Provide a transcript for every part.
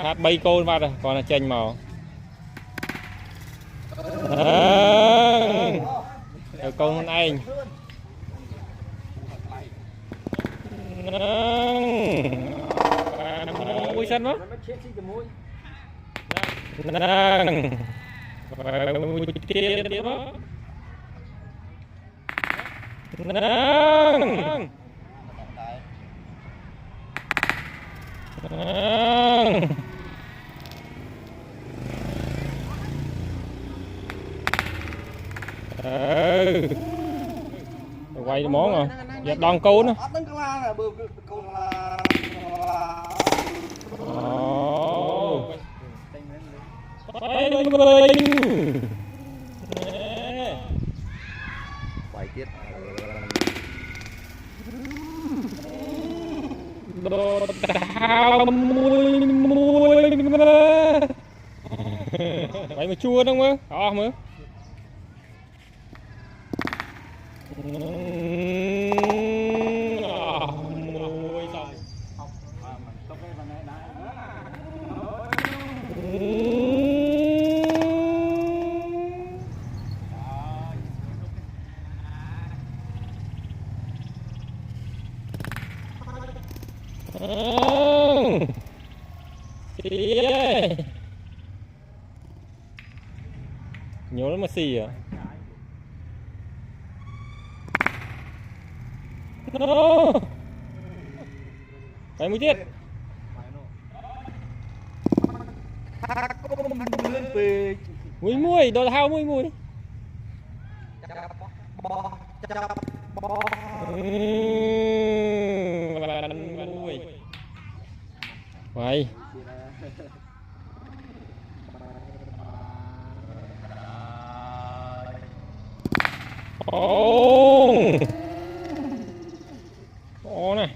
Hát bay cô vào rồi còn là chênh màu con anh mũi sân đó quay món rồi giờ đòn câu nữa quay tiếp đồ tao mùi vậy mà chua đâu mơ đó mơ mùi xong nhớ lắm mà xì à cái mũi tiết mũi mũi đồ thao mũi mũi vậy ô này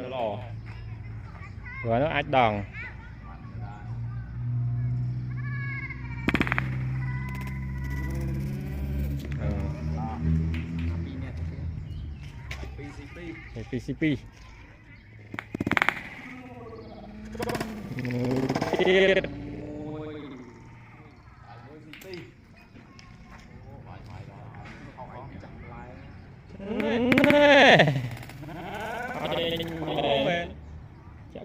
lò rồi nó ách đòn PCP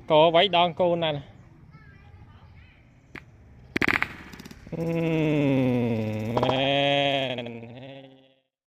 có váy đòn cô này nè